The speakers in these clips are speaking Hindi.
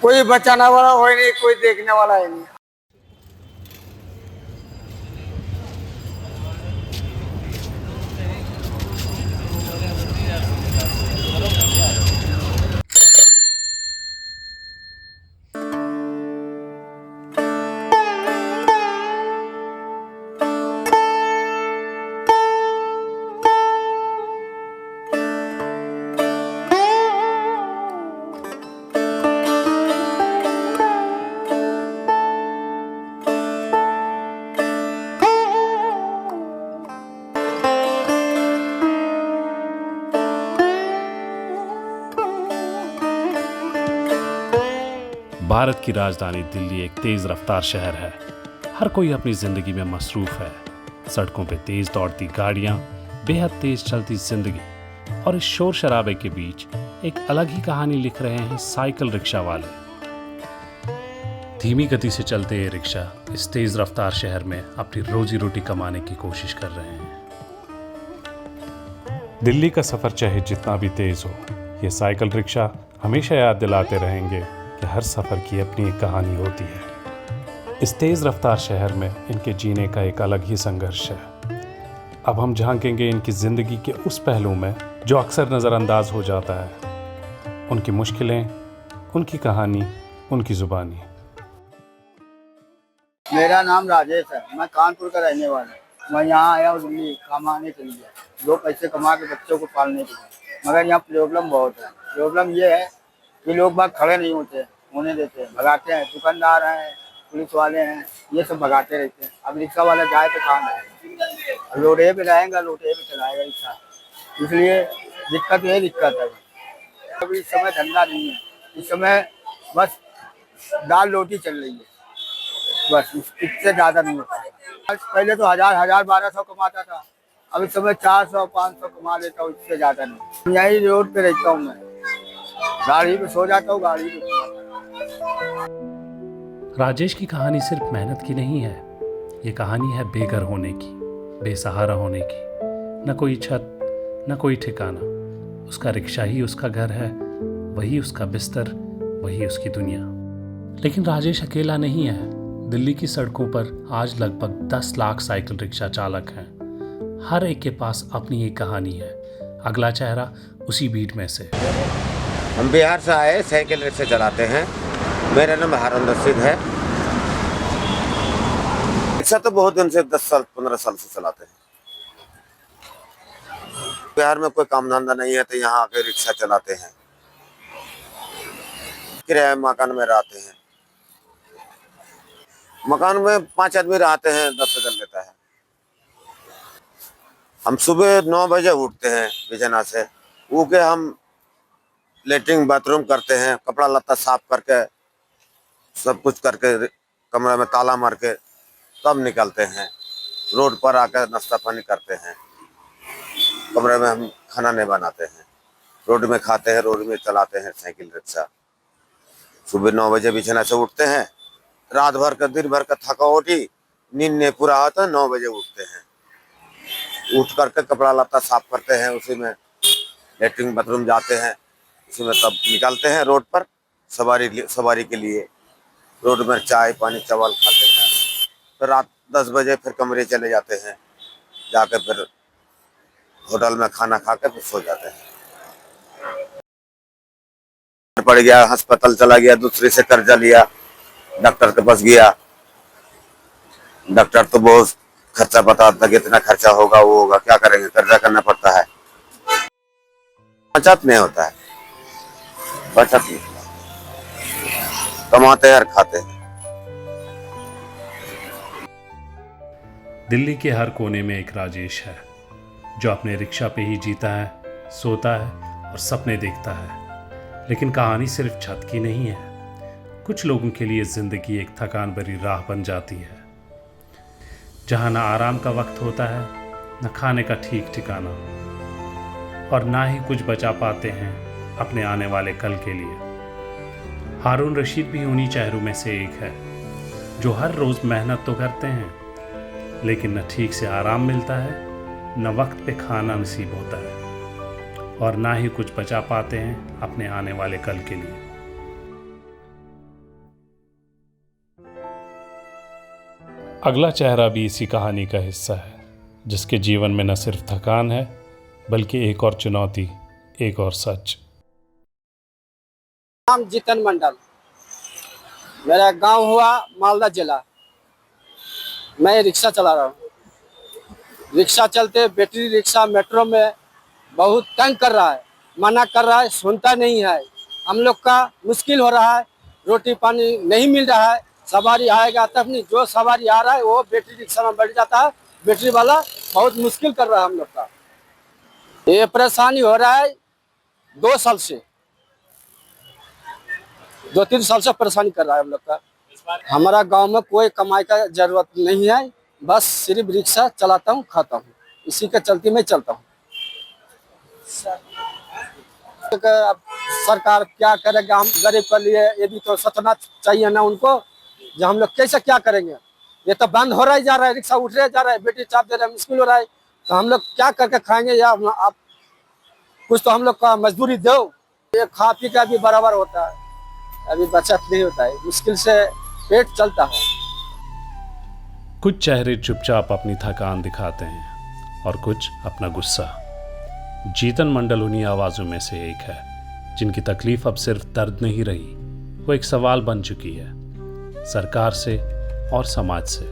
कोई बचाने वाला हो ही नहीं, कोई देखने वाला ही नहीं। भारत की राजधानी दिल्ली एक तेज रफ्तार शहर है। हर कोई अपनी जिंदगी में मसरूफ है। सड़कों पे तेज दौड़ती गाड़ियां, बेहद तेज चलती जिंदगी और इस शोर शराबे के बीच एक अलग ही कहानी लिख रहे हैं साइकिल रिक्शा वाले। धीमी गति से चलते ये रिक्शा इस तेज रफ्तार शहर में अपनी रोजी रोटी कमाने की कोशिश कर रहे हैं। दिल्ली का सफर चाहे जितना भी तेज हो, ये साइकिल रिक्शा हमेशा याद दिलाते रहेंगे कि हर सफ़र की अपनी एक कहानी होती है। इस तेज़ रफ्तार शहर में इनके जीने का एक अलग ही संघर्ष है। अब हम झांकेंगे इनकी ज़िंदगी के उस पहलू में जो अक्सर नज़रअंदाज हो जाता है। उनकी मुश्किलें, उनकी कहानी, उनकी ज़ुबानी। मेरा नाम राजेश है, मैं कानपुर का रहने वाला हूँ। मैं यहाँ आया हूँ दिल्ली कमाने के लिए, 2 पैसे कमा के बच्चों को पालने के लिए। मगर यहाँ प्रॉब्लम बहुत है। प्रॉब्लम ये है कि लोग बाग खड़े नहीं होने देते, भगाते हैं। दुकानदार हैं, पुलिस वाले हैं, ये सब भगाते रहते हैं। अब रिक्शा वाला जाए तो कहाँ जाए? लोटे पे रहेगा, लोटे पे चलाएगा रिक्शा। इसलिए दिक्कत है। अभी इस समय धंधा नहीं है, इस समय बस दाल रोटी चल रही है, बस इससे ज़्यादा नहीं होता। पहले तो 1000-1200 कमाता था, अब इस समय 400-500 कमा लेता हूँ, इससे ज़्यादा नहीं। यही रोड पे रहता हूँ मैं, गाड़ी पे सो जाता हूँ, गाड़ी पे। राजेश की कहानी सिर्फ मेहनत की नहीं है, ये कहानी है बेघर होने की, बेसहारा होने की। न कोई छत, न कोई ठिकाना। उसका रिक्शा ही उसका घर है, वही उसका बिस्तर, वही उसकी दुनिया। लेकिन राजेश अकेला नहीं है। दिल्ली की सड़कों पर आज लगभग 10 लाख साइकिल रिक्शा चालक हैं। हर एक के पास अपनी एक कहानी है। अगला चेहरा उसी भीड़ में से। हम बिहार से आए, साइकिल रिक्शा चलाते हैं। मेरा नाम हारून रशीद है। रिक्शा तो बहुत दिन से 10 साल 15 साल से चलाते हैं। बिहार में कोई काम धंधा नहीं है तो यहाँ आके रिक्शा चलाते हैं। किराए मकान में रहते हैं। मकान में 5 आदमी रहते हैं, 10,000 लेता है। हम सुबह 9 बजे उठते हैं बिछना से, उठ के हम लेटरिन बाथरूम करते हैं, कपड़ा लत्ता साफ करके, सब कुछ करके, कमरे में ताला मार के तब निकलते हैं। रोड पर आकर नाश्ता पानी करते हैं। कमरे में हम खाना नहीं बनाते हैं, रोड में खाते हैं, रोड में चलाते हैं साइकिल रिक्शा। सुबह 9 बजे बिछना से उठते हैं। रात भर का दिन भर का थकावटी नींद नहीं पूरा होता, 9 बजे उठते हैं। उठ करके कपड़ा लत्ता साफ करते हैं, उसी में लेटरिन बाथरूम जाते हैं, उसी में तब निकलते हैं रोड पर सवारी के लिए। रोड में चाय पानी चावल खाते हैं। फिर रात 10 बजे फिर कमरे चले जाते हैं, जाकर फिर होटल में खाना खा के फिर सो जाते हैं। पड़ गया, अस्पताल चला गया, दूसरे से कर्जा लिया, डॉक्टर के पास गया। डॉक्टर तो बहुत खर्चा बताता कि इतना खर्चा होगा, वो होगा, क्या करेंगे, कर्जा करना पड़ता है। बचत नहीं होता है, बचत नहीं, कमाते हैं और खाते हैं। दिल्ली के हर कोने में एक राजेश है जो अपने रिक्शा पे ही जीता है, सोता है और सपने देखता है। लेकिन कहानी सिर्फ छत की नहीं है। कुछ लोगों के लिए जिंदगी एक थकान भरी राह बन जाती है, जहां ना आराम का वक्त होता है, न खाने का ठीक ठिकाना, और ना ही कुछ बचा पाते हैं अपने आने वाले कल के लिए। हारून रशीद भी उन्हीं चेहरों में से एक है जो हर रोज मेहनत तो करते हैं, लेकिन न ठीक से आराम मिलता है, न वक्त पे खाना नसीब होता है, और ना ही कुछ बचा पाते हैं अपने आने वाले कल के लिए। अगला चेहरा भी इसी कहानी का हिस्सा है, जिसके जीवन में न सिर्फ थकान है बल्कि एक और चुनौती, एक और सच। नाम जीतन मंडल, मेरा गांव हुआ मालदा जिला। मैं रिक्शा चला रहा हूँ। रिक्शा चलते बैटरी रिक्शा मेट्रो में बहुत तंग कर रहा है, मना कर रहा है, सुनता नहीं है। हम लोग का मुश्किल हो रहा है, रोटी पानी नहीं मिल रहा है। सवारी आएगा तब नहीं, जो सवारी आ रहा है वो बैटरी रिक्शा में बैठ जाता है। बैटरी वाला बहुत मुश्किल कर रहा है हम लोग का। ये परेशानी हो रहा है 2 साल से, 2-3 साल से परेशानी कर रहा है हम लोग का। हमारा गांव में कोई कमाई का जरूरत नहीं है, बस सिर्फ रिक्शा चलाता हूँ, खाता हूँ, इसी के चलते मैं चलता हूँ। अब सरकार क्या करेगा हम गरीब के लिए, ये भी तो सोचना चाहिए ना उनको। जो हम लोग कैसे क्या करेंगे, ये तो बंद हो रहा ही जा रहा है, रिक्शा उठ रहे जा रहा है, बैटरी चाप दे रहा है, मुश्किल हो रहा है। तो हम लोग क्या करके खाएंगे, या आप कुछ तो हम लोग का मजदूरी दो। ये खा पी का भी बराबर होता है, अभी बचत नहीं होता है, मुश्किल से पेट चलता है। कुछ चेहरे चुपचाप अपनी थकान दिखाते हैं और कुछ अपना गुस्सा। जीतन मंडल उन्हीं आवाज़ों में से एक है जिनकी तकलीफ अब सिर्फ दर्द नहीं रही, वो एक सवाल बन चुकी है, सरकार से और समाज से।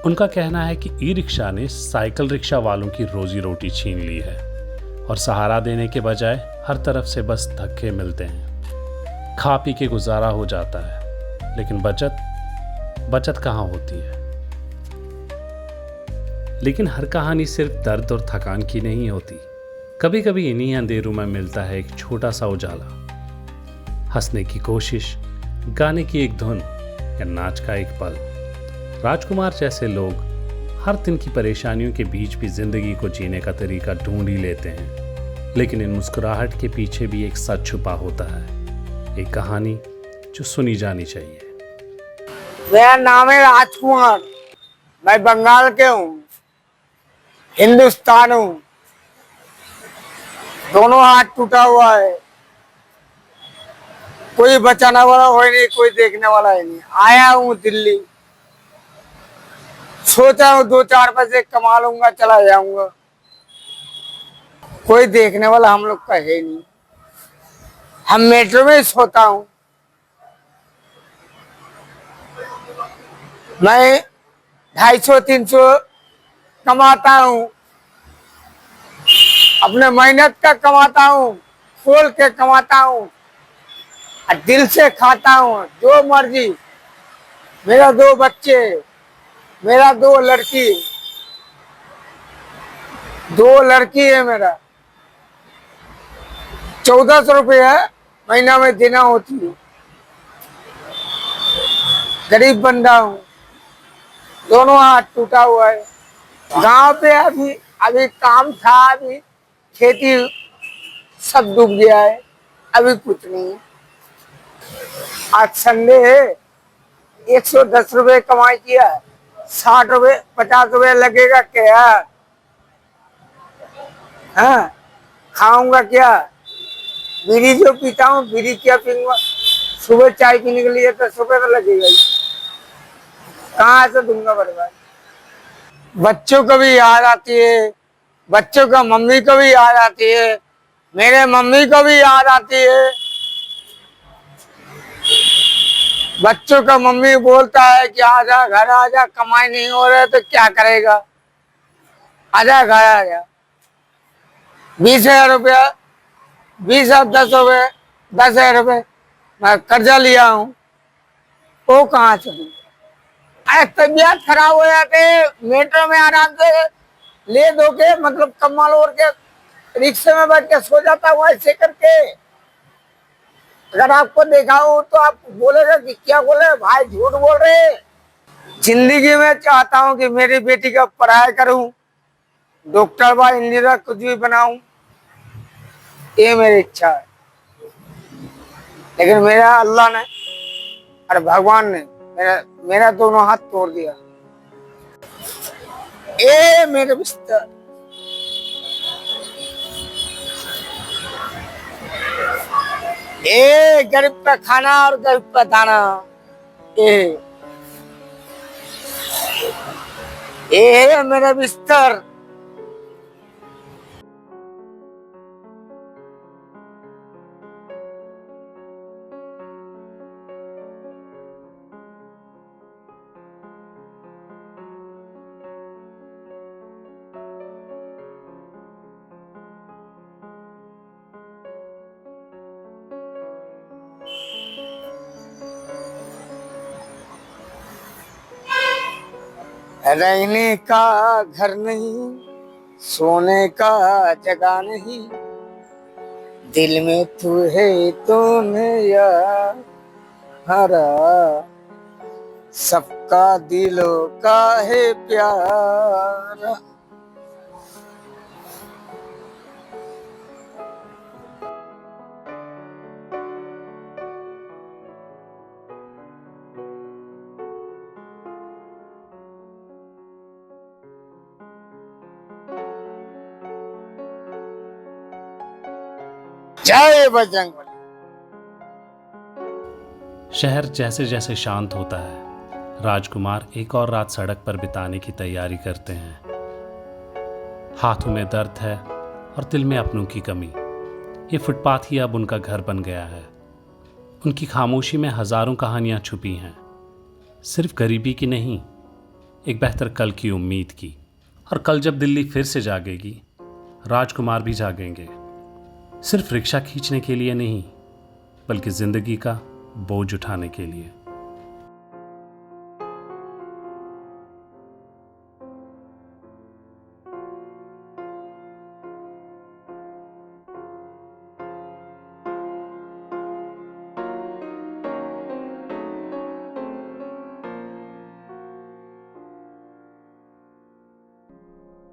उनका कहना है कि ई रिक्शा ने साइकिल रिक्शा वालों की रोजी रोटी छीन ली है और सहारा देने के बजाय हर तरफ से बस धक्के मिलते हैं। खा पी के गुजारा हो जाता है, लेकिन बचत कहाँ होती है। लेकिन हर कहानी सिर्फ दर्द और थकान की नहीं होती। कभी कभी इन्हीं अंधेरों में मिलता है एक छोटा सा उजाला, हंसने की कोशिश, गाने की एक धुन या नाच का एक पल। राजकुमार जैसे लोग हर दिन की परेशानियों के बीच भी जिंदगी को जीने का तरीका ढूंढ ही लेते हैं, लेकिन इन मुस्कुराहट के पीछे भी एक सच छुपा होता है, एक कहानी जो सुनी जानी चाहिए। मेरा नाम है राजकुमार, मैं बंगाल के हूँ, हिंदुस्तान हूँ, दोनों हाथ टूटा हुआ है, कोई बचाने वाला हो नहीं, कोई देखने वाला है नहीं। आया हूँ दिल्ली, सोचा हूँ 2-4 पैसे कमा लूंगा, चला जाऊंगा, कोई देखने वाला हम लोग का है नहीं। हम मेट्रो में सोता हूँ, मैं 250-300 कमाता हूँ, अपने मेहनत का कमाता हूँ, खोल के कमाता हूँ और दिल से खाता हूँ, जो मर्जी। मेरा 2 बच्चे, मेरा 2 लड़की, 2 लड़की है मेरा। 1400 रुपये महीना में देना होती है, गरीब बंदा हूँ, दोनों हाथ टूटा हुआ है। गांव पे अभी काम था, अभी खेती सब डूब गया है, अभी कुछ नहीं है। आज संडे है, 110 रुपये कमाई किया, 60 रुपये 50 रुपये लगेगा क्या? हाँ, खाऊंगा क्या? बीड़ी जो पीता हूँ, बीड़ी क्या पीऊंगा? सुबह चाय पीने के लिए 10 रुपये तो लगेगा ही, कहाँ से दूंगा बर्बाद। बच्चों को भी याद आती है, बच्चों का मम्मी को भी याद आती है, मेरे मम्मी को भी याद आती है। बच्चों का मम्मी बोलता है कि आजा घर आजा, कमाई नहीं हो रहा तो क्या करेगा, आजा घर आजा। 20,000 रुपया, 20,000 10 रुपये, 10,000 रुपये मैं कर्जा लिया हूँ, वो कहाँ से दूँ? तबियत खराब हो जाते, मेट्रो में आराम से ले दो के, मतलब कमाल ओढ़ के रिक्शे में बैठ के सो जाता हूँ ऐसे करके। अगर आपको देखा हो तो आप बोलेगा कि क्या बोले भाई, झूठ बोल रहे। जिंदगी में चाहता हूँ कि मेरी बेटी का पढ़ाई करूँ, डॉक्टर व इंजीनियर कुछ भी बनाऊं, ये मेरी इच्छा है। लेकिन मेरा अल्लाह ने और भगवान ने मेरा दोनों हाथ तोड़ दिया। ए मेरे बिस्तर, ए गरीब का खाना और गरीब का दाना, ए ये है मेरा बिस्तर। रहने का घर नहीं, सोने का जगह नहीं, दिल में तू है तो मेरा हरा, सबका दिलों का है प्यार। जय बजरंगबली। शहर जैसे जैसे शांत होता है, राजकुमार एक और रात सड़क पर बिताने की तैयारी करते हैं। हाथों में दर्द है और दिल में अपनों की कमी। ये फुटपाथ ही अब उनका घर बन गया है। उनकी खामोशी में हजारों कहानियां छुपी हैं, सिर्फ गरीबी की नहीं, एक बेहतर कल की उम्मीद की। और कल जब दिल्ली फिर से जागेगी, राजकुमार भी जागेंगे, सिर्फ रिक्शा खींचने के लिए नहीं, बल्कि जिंदगी का बोझ उठाने के लिए।